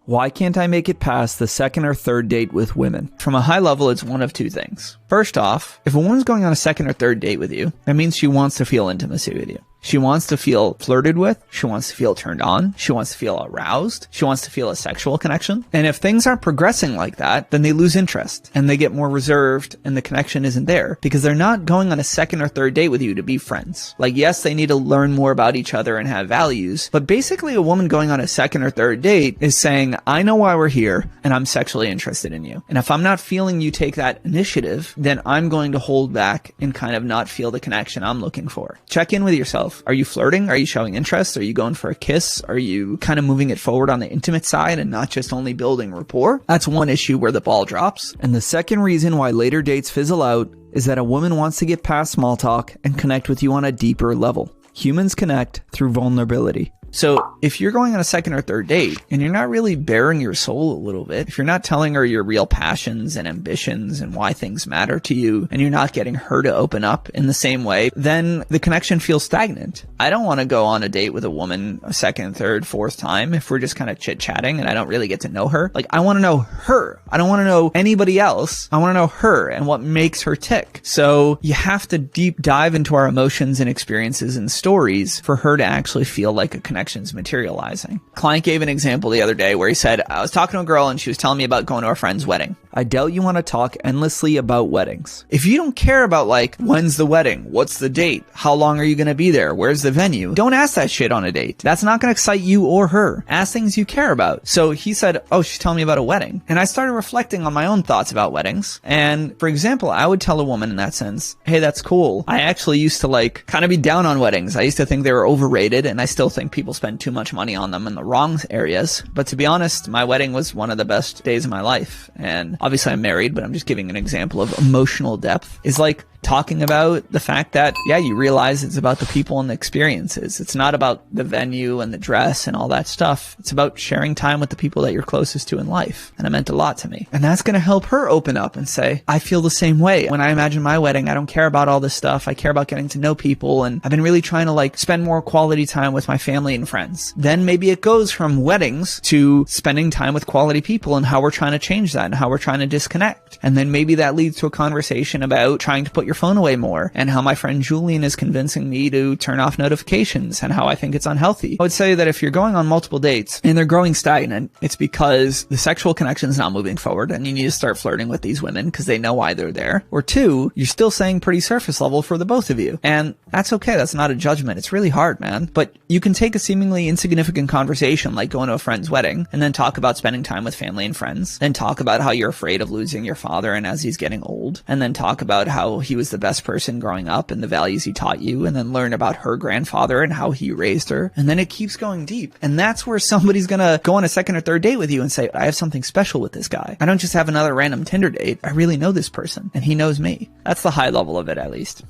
Why can't I make it past the second or third date with women? From a high level, it's one of two things. First off, if a woman's going on a second or third date with you, that means she wants to feel intimacy with you. She wants to feel flirted with. She wants to feel turned on. She wants to feel aroused. She wants to feel a sexual connection. And if things aren't progressing like that, then they lose interest and they get more reserved and the connection isn't there because they're not going on a second or third date with you to be friends. Like, yes, they need to learn more about each other and have values, but basically a woman going on a second or third date is saying, I know why we're here and I'm sexually interested in you. And if I'm not feeling you take that initiative, then I'm going to hold back and kind of not feel the connection I'm looking for. Check in with yourself. Are you flirting? Are you showing interest? Are you going for a kiss? Are you kind of moving it forward on the intimate side and not just only building rapport? That's one issue where the ball drops. And the second reason why later dates fizzle out is that a woman wants to get past small talk and connect with you on a deeper level. Humans connect through vulnerability. So if you're going on a second or third date and you're not really bearing your soul a little bit, if you're not telling her your real passions and ambitions and why things matter to you, and you're not getting her to open up in the same way, then the connection feels stagnant. I don't want to go on a date with a woman a second, third, fourth time if we're just kind of chit-chatting and I don't really get to know her. Like, I want to know her. I don't want to know anybody else. I want to know her and what makes her tick. So you have to deep dive into our emotions and experiences and stories for her to actually feel like a connection's materializing. Client gave an example the other day where he said, I was talking to a girl and she was telling me about going to a friend's wedding. I doubt you want to talk endlessly about weddings. If you don't care about, like, when's the wedding? What's the date? How long are you going to be there? Where's the venue? Don't ask that shit on a date. That's not going to excite you or her. Ask things you care about. So he said, oh, she's telling me about a wedding. And I started reflecting on my own thoughts about weddings. And for example, I would tell a woman in that sense, hey, that's cool. I actually used to like kind of be down on weddings. I used to think they were overrated, and I still think people spend too much money on them in the wrong areas. But to be honest, my wedding was one of the best days of my life. And obviously I'm married, but I'm just giving an example of emotional depth. Is like talking about the fact that, yeah, you realize it's about the people and the experiences. It's not about the venue and the dress and all that stuff. It's about sharing time with the people that you're closest to in life. And it meant a lot to me. And that's going to help her open up and say, I feel the same way. When I imagine my wedding, I don't care about all this stuff. I care about getting to know people. And I've been really trying to like spend more quality time with my family and friends. Then maybe it goes from weddings to spending time with quality people and how we're trying to change that and how we're trying to disconnect. And then maybe that leads to a conversation about trying to put your phone away more, and how my friend Julian is convincing me to turn off notifications and how I think it's unhealthy. I would say that if you're going on multiple dates and they're growing stagnant, it's because the sexual connection is not moving forward and you need to start flirting with these women because they know why they're there. Or two, you're still saying pretty surface level for the both of you. And that's okay. That's not a judgment. It's really hard, man. But you can take a seemingly insignificant conversation like going to a friend's wedding and then talk about spending time with family and friends, then talk about how you're afraid of losing your father and as he's getting old, and then talk about how he was the best person growing up and the values he taught you, and then learn about her grandfather and how he raised her. And then it keeps going deep. And that's where somebody's gonna go on a second or third date with you and say, I have something special with this guy. I don't just have another random Tinder date. I really know this person and he knows me. That's the high level of it, at least.